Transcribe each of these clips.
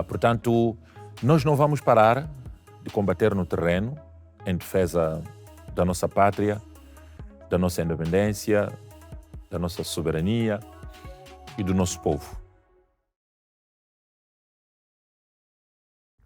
Portanto, nós não vamos parar de combater no terreno em defesa da nossa pátria, da nossa independência, da nossa soberania e do nosso povo.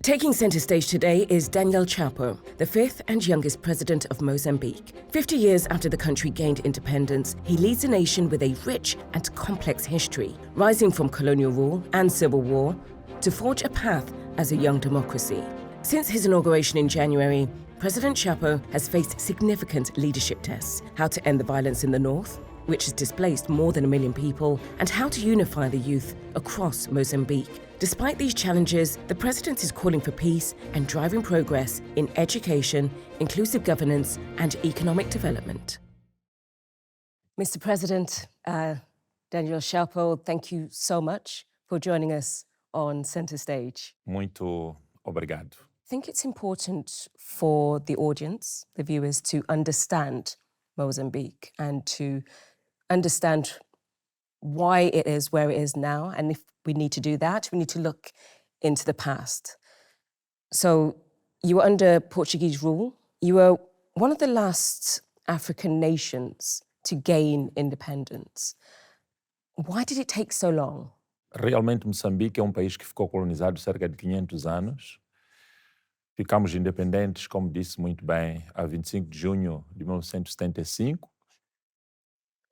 Taking centre stage today is Daniel Chapo, the fifth and youngest president of Mozambique. 50 years after the country gained independence, he leads a nation with a rich and complex history, rising from colonial rule and civil war to forge a path as a young democracy. Since his inauguration in January, President Chapo has faced significant leadership tests: how to end the violence in the north, which has displaced more than 1 million people, and how to unify the youth across Mozambique. Despite these challenges, the president is calling for peace and driving progress in education, inclusive governance, and economic development. Mr. President, Daniel Chapo, thank you so much for joining us on Centre Stage. Muito obrigado. I think it's important for the audience, the viewers, to understand Mozambique and to understand why it is where it is now. And if we need to do that, we need to look into the past. So you were under Portuguese rule. You were one of the last African nations to gain independence. Why did it take so long? Realmente, Moçambique é um país que ficou colonizado cerca de 500 anos. Ficamos independentes, como disse muito bem, a 25 de junho de 1975.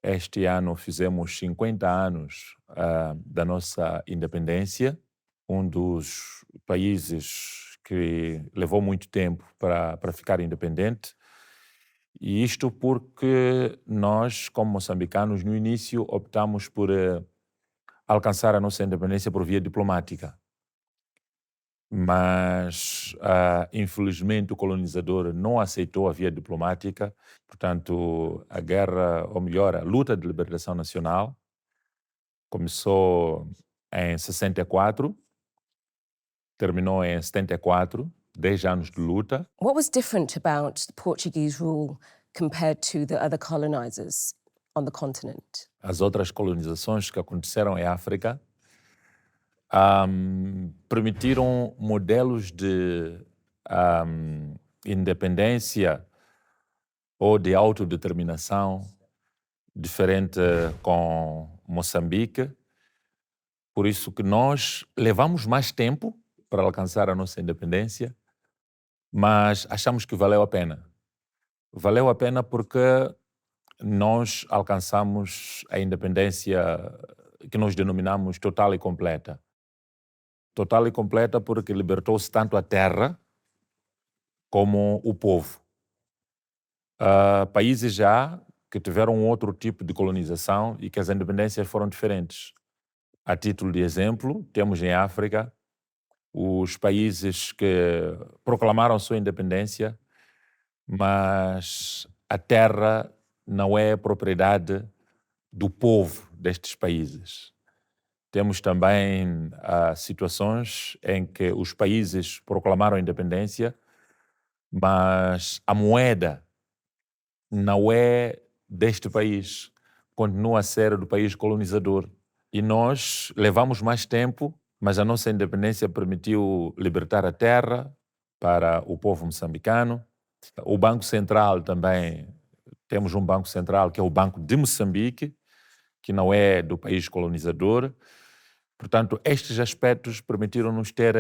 Este ano fizemos 50 anos da nossa independência, um dos países que levou muito tempo para ficar independente. E isto porque nós, como moçambicanos, no início optamos por alcançar a nossa independência por via diplomática. Mas, infelizmente, o colonizador não aceitou a via diplomática. Portanto, a guerra, ou melhor, a luta de libertação nacional começou em 64, terminou em 74, 10 anos de luta. What was different about the Portuguese rule compared to the other colonizers on the continent? As outras colonizações que aconteceram em África permitiram modelos de independência ou de autodeterminação diferente com Moçambique. Por isso que nós levamos mais tempo para alcançar a nossa independência, mas achamos que valeu a pena. Valeu a pena porque nós alcançamos a independência que nós denominamos total e completa. Total e completa porque libertou-se tanto a terra como o povo. Países já que tiveram outro tipo de colonização e que as independências foram diferentes. A título de exemplo, temos em África os países que proclamaram sua independência, mas a terra não é propriedade do povo destes países. Temos também situações em que os países proclamaram a independência, mas a moeda não é deste país, continua a ser do país colonizador. E nós levamos mais tempo, mas a nossa independência permitiu libertar a terra para o povo moçambicano. O Banco Central também, temos um Banco Central que é o Banco de Moçambique, que não é do país colonizador. Portanto, estes aspectos permitiram-nos ter,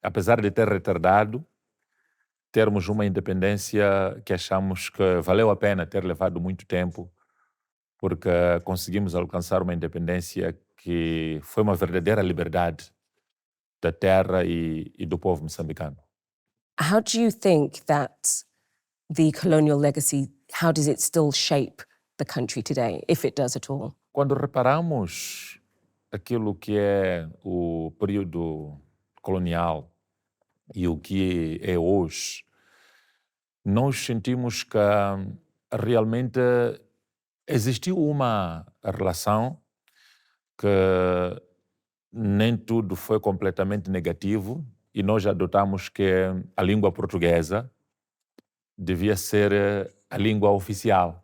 apesar de ter retardado, termos uma independência que achamos que valeu a pena ter levado muito tempo, porque conseguimos alcançar uma independência que foi uma verdadeira liberdade da terra e do povo moçambicano. How do you think that the colonial legacy, how does it still shape the country today, if it does at all? Quando reparamos aquilo que é o período colonial e o que é hoje, nós sentimos que realmente existiu uma relação que nem tudo foi completamente negativo e nós adotamos que a língua portuguesa devia ser a língua oficial,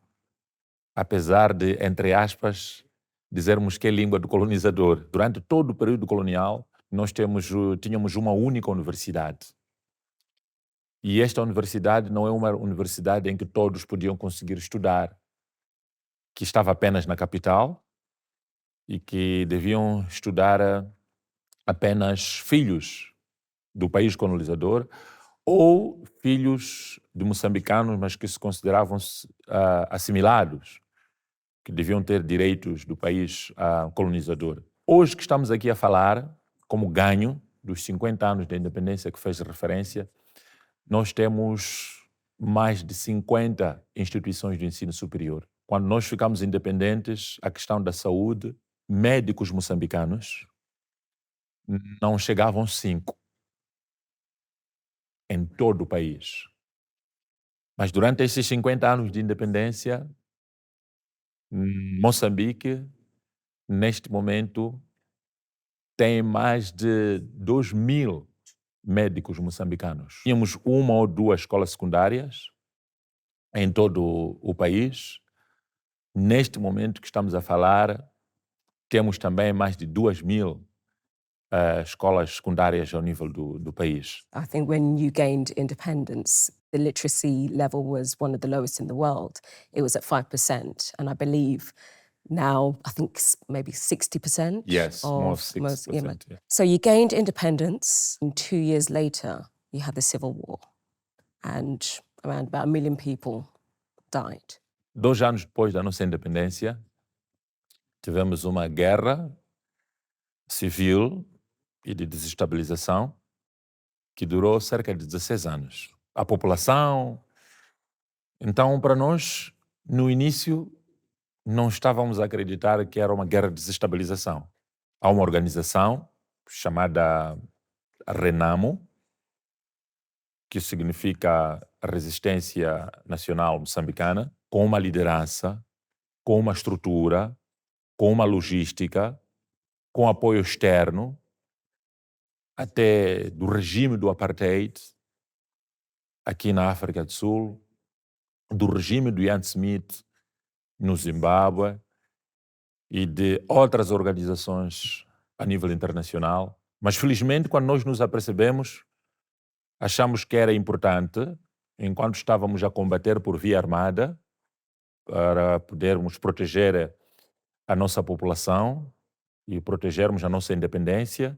apesar de, entre aspas, dizermos que é língua do colonizador. Durante todo o período colonial, nós tínhamos uma única universidade. E esta universidade não é uma universidade em que todos podiam conseguir estudar, que estava apenas na capital e que deviam estudar apenas filhos do país colonizador ou filhos de moçambicanos, mas que se consideravam assimilados, que deviam ter direitos do país colonizador. Hoje que estamos aqui a falar, como ganho dos 50 anos da independência que fez referência, nós temos mais de 50 instituições de ensino superior. Quando nós ficamos independentes, a questão da saúde, médicos moçambicanos não chegavam 5 em todo o país. Mas durante esses 50 anos de independência, Moçambique, neste momento, tem mais de 2.000 médicos moçambicanos. Tínhamos uma ou duas escolas secundárias em todo o país. Neste momento que estamos a falar, temos também mais de 2.000 escolas secundárias ao nível do país. I think when you gained independence, the literacy level was one of the lowest in the world. It was at 5%, and I believe now, I think maybe 60%. Yes, more 60%. Yeah. So you gained independence, and 2 years later, you had the Civil War, and around about 1 million people died. 2 anos depois da nossa independência, tivemos uma guerra civil e de desestabilização que durou cerca de 16 anos. A população... Então, para nós, no início, não estávamos a acreditar que era uma guerra de desestabilização. Há uma organização chamada RENAMO, que significa Resistência Nacional Moçambicana, com uma liderança, com uma estrutura, com uma logística, com apoio externo, até do regime do apartheid, aqui na África do Sul, do regime do Ian Smith, no Zimbábue, e de outras organizações a nível internacional. Mas, felizmente, quando nós nos apercebemos, achamos que era importante, enquanto estávamos a combater por via armada, para podermos proteger a nossa população e protegermos a nossa independência,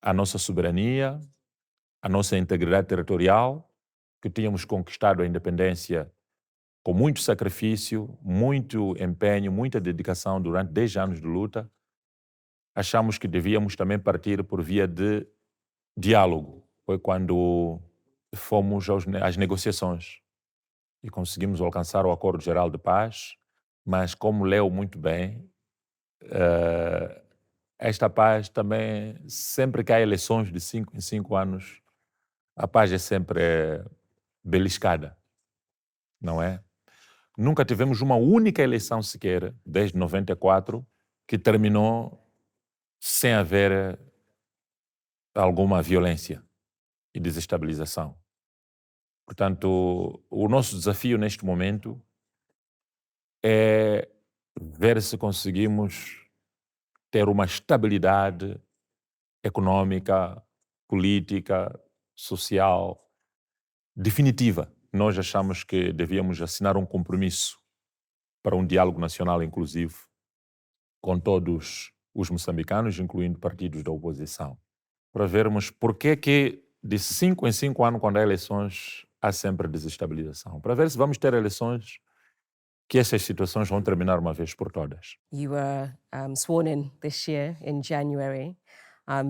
a nossa soberania, a nossa integridade territorial, que tínhamos conquistado a independência com muito sacrifício, muito empenho, muita dedicação durante 10 anos de luta. Achamos que devíamos também partir por via de diálogo. Foi quando fomos às negociações e conseguimos alcançar o Acordo Geral de Paz, mas como leu muito bem, esta paz também, sempre que há eleições de 5 em 5 anos, a paz é sempre beliscada, não é? Nunca tivemos uma única eleição sequer, desde 94, que terminou sem haver alguma violência e desestabilização. Portanto, o nosso desafio neste momento é ver se conseguimos ter uma estabilidade econômica, política, social, definitiva. Nós achamos que devíamos assinar um compromisso para um diálogo nacional inclusivo com todos os moçambicanos, incluindo partidos da oposição, para vermos por que de 5 em 5 anos, quando há eleições, há sempre desestabilização. Para ver se vamos ter eleições que essas situações vão terminar uma vez por todas. You were sworn in this year, in January.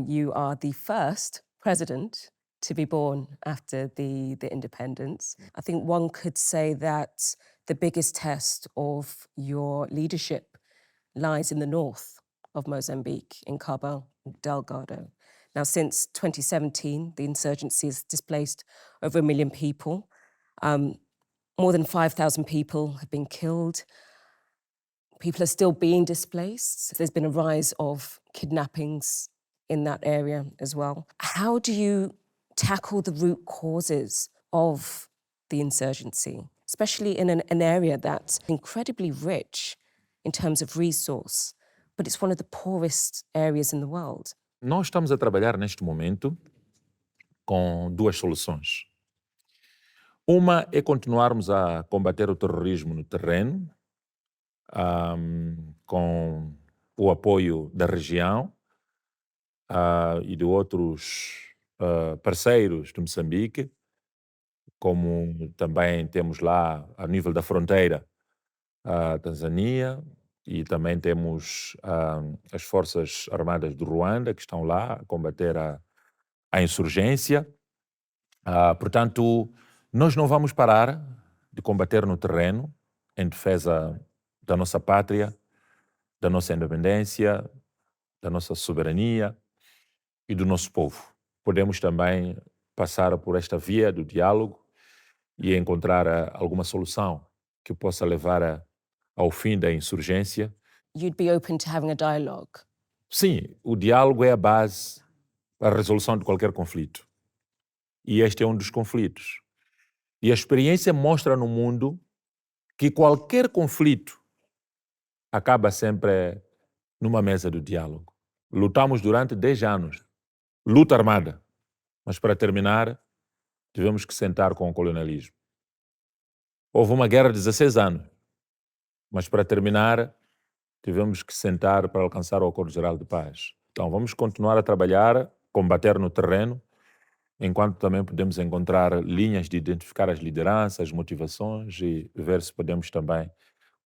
You are the first president to be born after the independence. I think one could say that the biggest test of your leadership lies in the north of Mozambique, in Cabo Delgado. Now, since 2017, the insurgency has displaced over 1 million people. More than 5,000 people have been killed. People are still being displaced. There's been a rise of kidnappings in that area as well. How do you tackle the root causes of the insurgency, especially in an area that's incredibly rich in terms of resource, but it's one of the poorest areas in the world? Nós estamos a trabalhar neste momento com duas soluções. Uma é continuarmos a combater o terrorismo no terreno, com o apoio da região e de outros parceiros de Moçambique, como também temos lá, a nível da fronteira, a Tanzânia, e também temos as Forças Armadas do Ruanda, que estão lá a combater a insurgência. Portanto, nós não vamos parar de combater no terreno em defesa da nossa pátria, da nossa independência, da nossa soberania e do nosso povo. Podemos também passar por esta via do diálogo e encontrar alguma solução que possa levar ao fim da insurgência. You'd be open to having a dialogue? Sim, o diálogo é a base para a resolução de qualquer conflito. E este é um dos conflitos. E a experiência mostra no mundo que qualquer conflito acaba sempre numa mesa do diálogo. Lutamos durante 10 anos, luta armada, mas para terminar tivemos que sentar com o colonialismo. Houve uma guerra de 16 anos, mas para terminar tivemos que sentar para alcançar o Acordo Geral de Paz. Então vamos continuar a trabalhar, combater no terreno, enquanto também podemos encontrar linhas de identificar as lideranças, as motivações e ver se podemos também,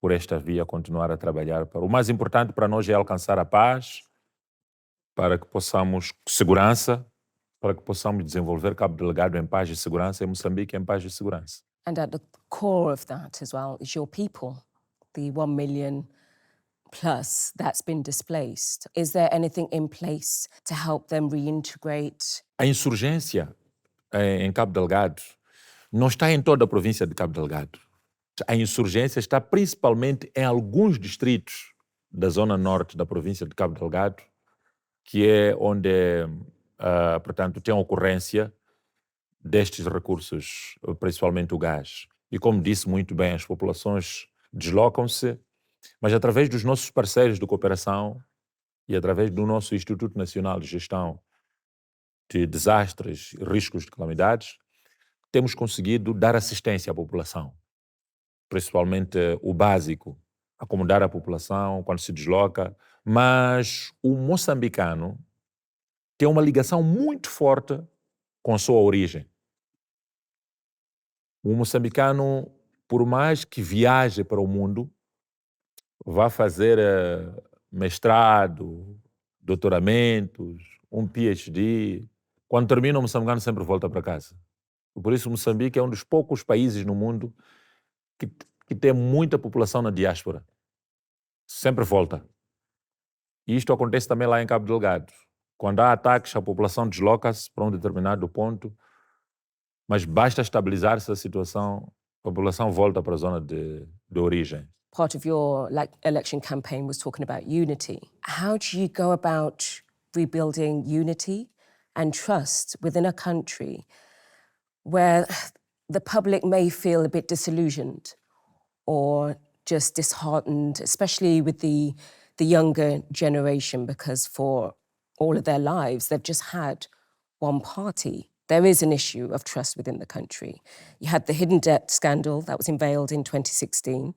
por esta via, continuar a trabalhar. O mais importante para nós é alcançar a paz, para que possamos, segurança, para que possamos desenvolver Cabo Delgado em paz e segurança e Moçambique em paz e segurança. And at the core of that as well is your people, the 1 million plus that's been displaced. Is there anything in place to help them reintegrate? A insurgência em Cabo Delgado não está em toda a província de Cabo Delgado. A insurgência está principalmente em alguns distritos da zona norte da província de Cabo Delgado, que é onde, portanto, tem a ocorrência destes recursos, principalmente o gás. E como disse muito bem, as populações deslocam-se, mas através dos nossos parceiros de cooperação e através do nosso Instituto Nacional de Gestão de Desastres e Riscos de Calamidades, temos conseguido dar assistência à população, principalmente o básico, acomodar a população quando se desloca, mas o moçambicano tem uma ligação muito forte com a sua origem. O moçambicano, por mais que viaje para o mundo, vá fazer mestrado, doutoramentos, um PhD, quando termina o moçambicano sempre volta para casa. Por isso Moçambique é um dos poucos países no mundo que tem muita população na diáspora. Sempre volta. E isto acontece também lá em Cabo Delgado. Quando há ataques, a população desloca-se para um determinado ponto, mas basta estabilizar-se a situação, a população volta para a zona de origem. Part of your election campaign was talking about unity. How do you go about rebuilding unity and trust within a country where the public may feel a bit disillusioned or just disheartened, especially with the younger generation, because for all of their lives, they've just had one party. There is an issue of trust within the country. You had the hidden debt scandal that was unveiled in 2016,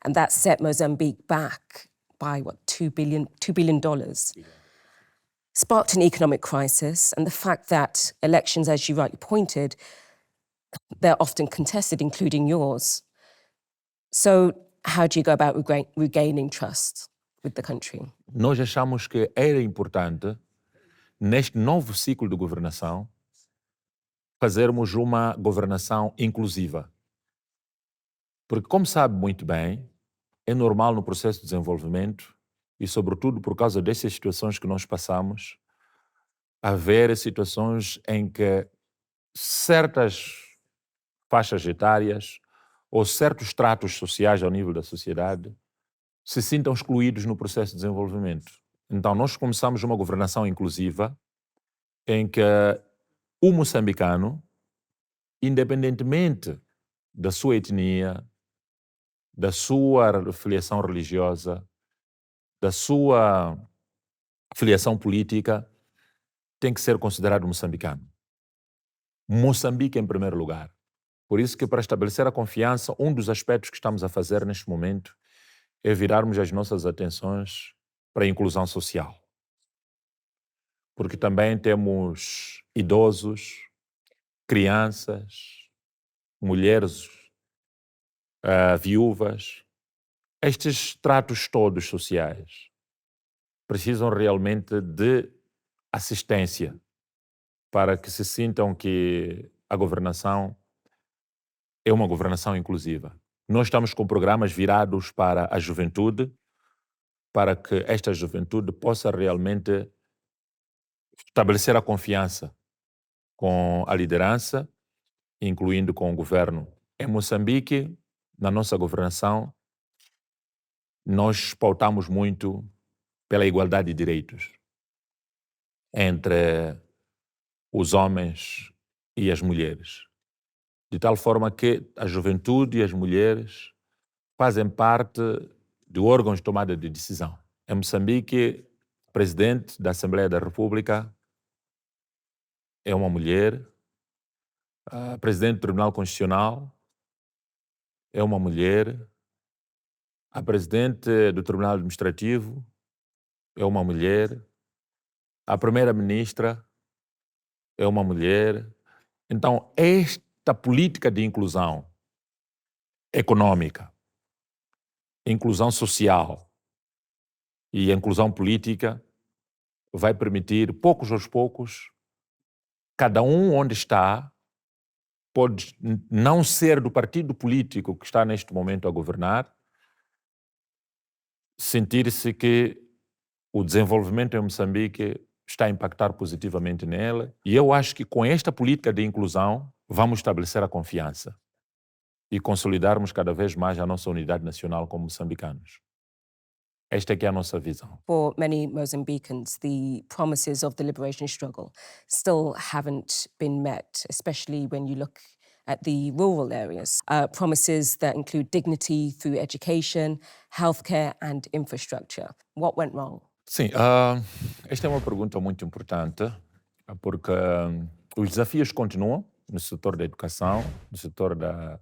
and that set Mozambique back by, $2 billion? Sparked an economic crisis, and the fact that elections, as you rightly pointed, they're often contested, including yours. So how do you go about regaining trust with the country? Nós achamos que era importante, neste novo ciclo de governação, fazermos uma governação inclusiva. Porque, como sabe muito bem, é normal no processo de desenvolvimento e, sobretudo, por causa dessas situações que nós passamos, haver situações em que certas faixas etárias ou certos tratos sociais ao nível da sociedade se sintam excluídos no processo de desenvolvimento. Então, nós começamos uma governação inclusiva em que o moçambicano, independentemente da sua etnia, da sua filiação religiosa, da sua filiação política, tem que ser considerado moçambicano. Moçambique em primeiro lugar. Por isso que, para estabelecer a confiança, um dos aspectos que estamos a fazer neste momento é virarmos as nossas atenções para a inclusão social. Porque também temos idosos, crianças, mulheres, viúvas. Estes tratos todos sociais precisam realmente de assistência para que se sintam que a governação é uma governação inclusiva. Nós estamos com programas virados para a juventude, para que esta juventude possa realmente estabelecer a confiança com a liderança, incluindo com o governo. Em Moçambique, na nossa governação, nós pautamos muito pela igualdade de direitos entre os homens e as mulheres. De tal forma que a juventude e as mulheres fazem parte de órgãos de tomada de decisão. Em Moçambique, o presidente da Assembleia da República é uma mulher, a presidente do Tribunal Constitucional é uma mulher, a presidente do Tribunal Administrativo é uma mulher, a primeira-ministra é uma mulher. Então, esta política de inclusão econômica, inclusão social e inclusão política vai permitir, poucos aos poucos, cada um onde está, pode não ser do partido político que está neste momento a governar, sentir-se que o desenvolvimento em Moçambique está a impactar positivamente nela. E eu acho que com esta política de inclusão vamos estabelecer a confiança e consolidarmos cada vez mais a nossa unidade nacional como moçambicanos. Esta é que é a nossa visão. For many Mozambicans, the promises of the liberation struggle still haven't been met, especially when you look at the rural areas. Promises that include dignity through education, healthcare and infrastructure. What went wrong? Sim, esta é uma pergunta muito importante, porque os desafios continuam no setor da educação, no setor da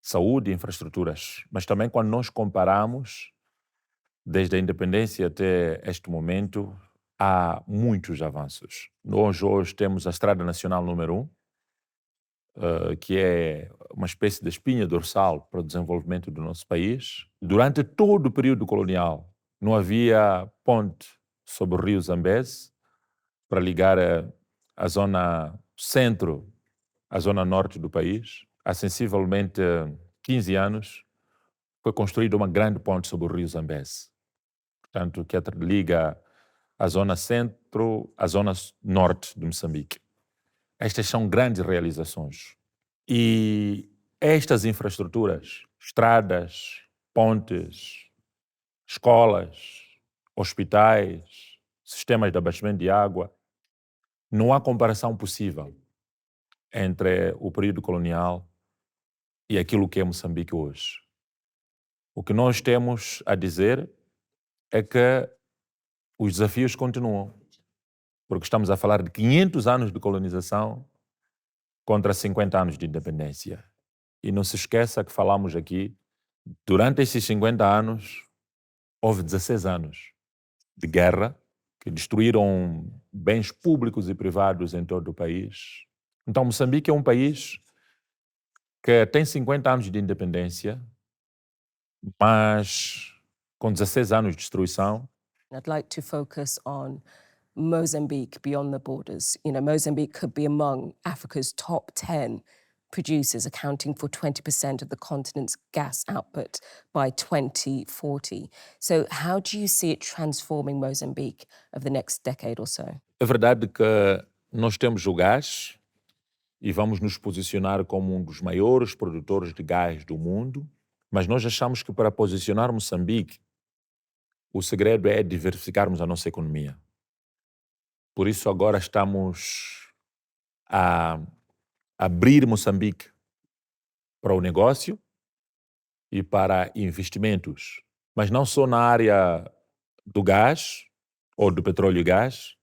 saúde e infraestruturas, mas também quando nós comparamos, desde a independência até este momento, há muitos avanços. Nós hoje temos a Estrada Nacional número 1, que é uma espécie de espinha dorsal para o desenvolvimento do nosso país. Durante todo o período colonial, não havia ponte sobre o rio Zambeze para ligar a zona centro à zona norte do país. Há sensivelmente 15 anos foi construída uma grande ponte sobre o rio Zambeze, portanto, que liga a zona centro à zona norte de Moçambique. Estas são grandes realizações. E estas infraestruturas, estradas, pontes, escolas, hospitais, sistemas de abastecimento de água, não há comparação possível entre o período colonial e aquilo que é Moçambique hoje. O que nós temos a dizer é que os desafios continuam, porque estamos a falar de 500 anos de colonização contra 50 anos de independência. E não se esqueça que falamos aqui, durante esses 50 anos, houve 16 anos de guerra, que destruíram bens públicos e privados em todo o país. Então, Moçambique é um país que tem 50 anos de independência, mas com 16 anos de destruição. I'd like to focus on Mozambique beyond the borders. You know, Mozambique could be among Africa's top 10 producers, accounting for 20% of the continent's gas output by 2040. So how do you see it transforming Mozambique over the next decade or so? É verdade que nós temos o gás e vamos nos posicionar como um dos maiores produtores de gás do mundo, mas nós achamos que para posicionar Moçambique, o segredo é diversificarmos a nossa economia. Por isso agora estamos a abrir Moçambique para o negócio e para investimentos, mas não só na área do gás ou do petróleo e gás,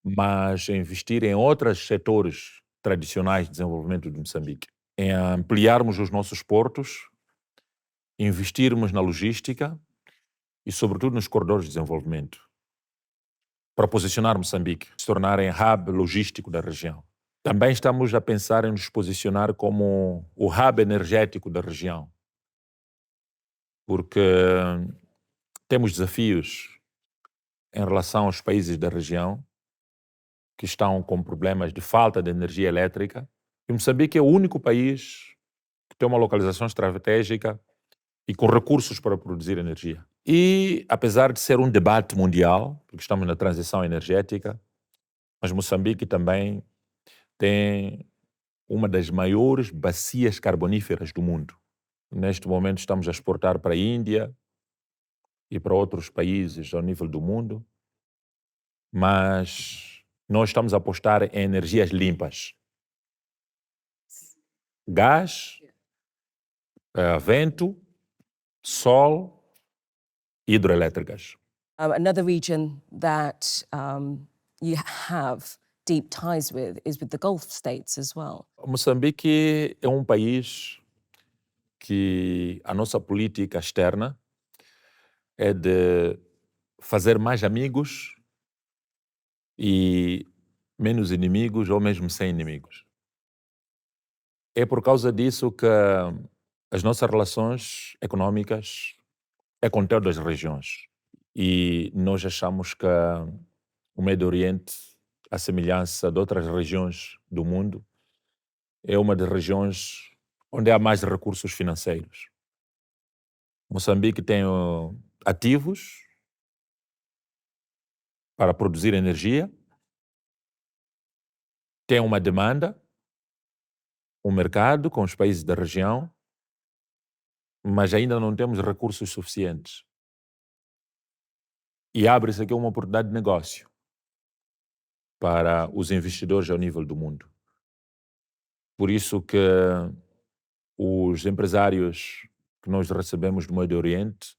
mas investir em outros setores tradicionais de desenvolvimento de Moçambique, em ampliarmos os nossos portos, investirmos na logística e, sobretudo, nos corredores de desenvolvimento, para posicionar Moçambique, se tornar em hub logístico da região. Também estamos a pensar em nos posicionar como o hub energético da região, porque temos desafios em relação aos países da região que estão com problemas de falta de energia elétrica. E Moçambique é o único país que tem uma localização estratégica e com recursos para produzir energia. E, apesar de ser um debate mundial, porque estamos na transição energética, mas Moçambique também tem uma das maiores bacias carboníferas do mundo. Neste momento estamos a exportar para a Índia e para outros países ao nível do mundo, mas nós estamos a apostar em energias limpas. Gás, vento, sol, hidroelétricas. Another region that you have deep ties with is with the Gulf states as well. Moçambique é um país que a nossa política externa é de fazer mais amigos e menos inimigos ou mesmo sem inimigos. É por causa disso que as nossas relações econômicas é com todas as regiões. E nós achamos que o Médio Oriente, à semelhança de outras regiões do mundo, é uma das regiões onde há mais recursos financeiros. Moçambique tem ativos para produzir energia, tem uma demanda, um mercado com os países da região, mas ainda não temos recursos suficientes. E abre-se aqui uma oportunidade de negócio para os investidores ao nível do mundo. Por isso que os empresários que nós recebemos do Médio Oriente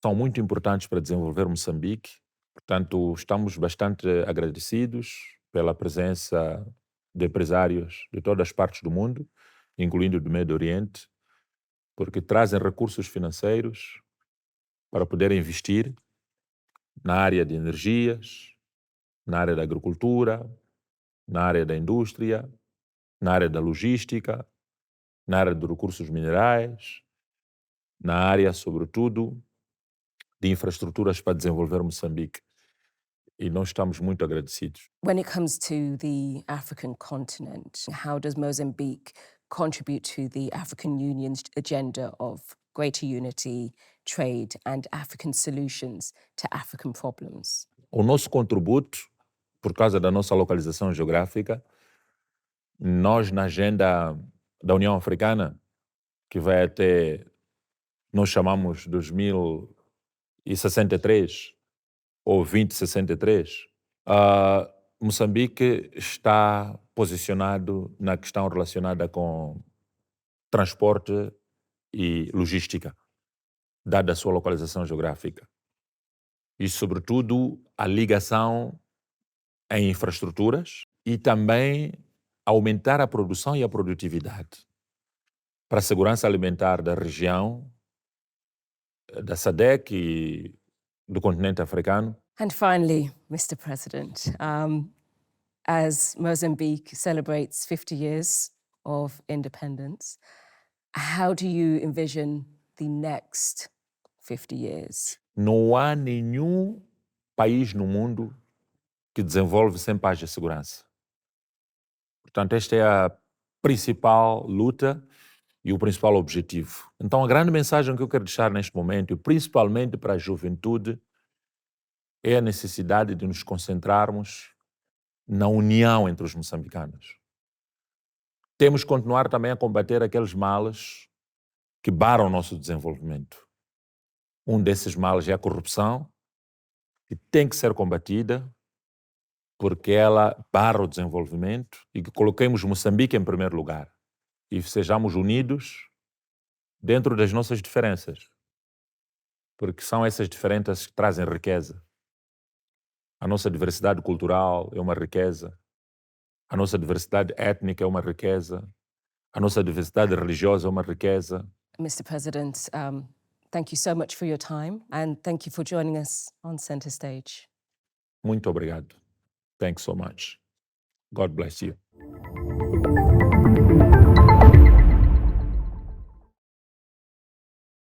são muito importantes para desenvolver Moçambique. Portanto, estamos bastante agradecidos pela presença de empresários de todas as partes do mundo, incluindo do Médio Oriente, porque trazem recursos financeiros para poder investir na área de energias, na área da agricultura, na área da indústria, na área da logística, na área de recursos minerais, na área, sobretudo, de infraestruturas para desenvolver Moçambique. E nós estamos muito agradecidos. When it comes to the African continent, how does Mozambique contribute to the African Union's agenda of greater unity, trade and African solutions to African problems? O nosso contributo, por causa da nossa localização geográfica, nós na agenda da União Africana, que vai até, nós chamamos 2063 ou 2063, Moçambique está posicionado na questão relacionada com transporte e logística, dada a sua localização geográfica. E, sobretudo, a ligação em infraestruturas e também aumentar a produção e a produtividade para a segurança alimentar da região, da SADC e do continente africano. And finally, Mr. President, as Mozambique celebrates 50 years of independence, how do you envision the next 50 years? Não há nenhum país no mundo que desenvolve sem paz e segurança. Portanto, esta é a principal luta e o principal objetivo. Então, a grande mensagem que eu quero deixar neste momento, e principalmente para a juventude, é a necessidade de nos concentrarmos na união entre os moçambicanos. Temos que continuar também a combater aqueles males que barram o nosso desenvolvimento. Um desses males é a corrupção, que tem que ser combatida, porque ela barra o desenvolvimento, e que coloquemos Moçambique em primeiro lugar e sejamos unidos dentro das nossas diferenças, porque são essas diferenças que trazem riqueza. A nossa diversidade cultural é uma riqueza. A nossa diversidade étnica é uma riqueza. A nossa diversidade religiosa é uma riqueza. Mr. President, thank you so much for your time and thank you for joining us on Center Stage. Muito obrigado. Thanks so much. God bless you.